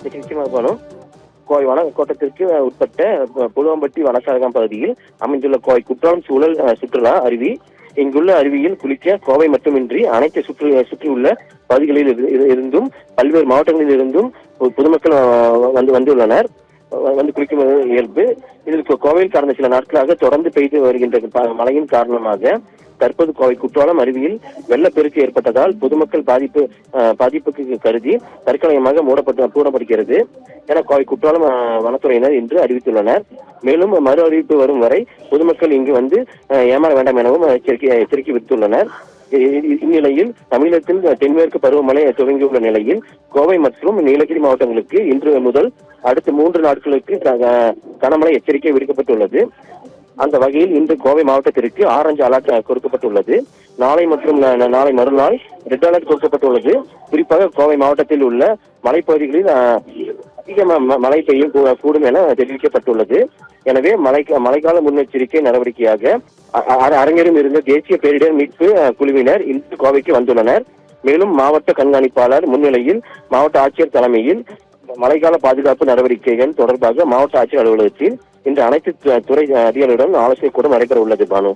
நிச்சயமாக போனோம். கோவை கோட்டத்திற்கு உட்பட்ட புலுவம்பட்டி வனச்சரகம் பகுதியில் அமைந்துள்ள கோவை குற்றாலம் சூழல் சுற்றுலா அருவி. இங்குள்ள அருவியில் குளிக்க கோவை மட்டுமின்றி அனைத்து சுற்றியுள்ள பகுதிகளில் இருந்தும் பல்வேறு மாவட்டங்களில் இருந்தும் பொதுமக்கள் வந்துள்ளனர். வந்து குளிக்கும் இயல்பு. இதில் கோவையில் கடந்த சில நாட்களாக தொடர்ந்து பெய்து வருகின்ற மழையின் காரணமாக தற்போது கோவை குற்றாலம் அருவியில் வெள்ளப்பெருக்கு ஏற்பட்டதால் பொதுமக்கள் பாதிப்புக்கு கருதி தற்காலிகமாக மூடப்படுகிறது என கோவை குற்றாலம் வனத்துறையினர் இன்று அறிவித்துள்ளனர். மேலும் மறு அறிவிப்பு வரும் வரை பொதுமக்கள் இங்கு வந்து ஏமாற வேண்டாம் எனவும் எச்சரிக்கை விடுத்துள்ளனர். இந்நிலையில் தமிழகத்தில் தென்மேற்கு பருவமழை துவங்கியுள்ள நிலையில் கோவை மற்றும் நீலகிரி மாவட்டங்களுக்கு இன்று முதல் அடுத்த 3 நாட்களுக்கு கனமழை எச்சரிக்கை விடுக்கப்பட்டுள்ளது. அந்த வகையில் இன்று கோவை மாவட்டத்திற்கு ஆரஞ்சு அலர்ட் கொடுக்கப்பட்டுள்ளது. நாளை மற்றும் நாளை மறுநாள் ரெட் அலர்ட் கொடுக்கப்பட்டுள்ளது. குறிப்பாக கோவை மாவட்டத்தில் உள்ள மலைப்பகுதிகளில் அதிக மழை பெய்யும் கூடும் என தெரிவிக்கப்பட்டுள்ளது. எனவே மழைக்கால முன்னெச்சரிக்கை நடவடிக்கையாக அரங்கேறும் இருந்த தேசிய பேரிடர் மீட்பு குழுவினர் இன்று கோவைக்கு வந்துள்ளனர். மேலும் மாவட்ட கண்காணிப்பாளர் முன்னிலையில் மாவட்ட ஆட்சியர் தலைமையில் மழைக்கால பாதுகாப்பு நடவடிக்கைகள் தொடர்பாக மாவட்ட ஆட்சியர் அலுவலகத்தில் இன்று அனைத்து துறை அதிகாரிகளுடன் ஆலோசனை கூட்டம் நடைபெற உள்ளது. பானு.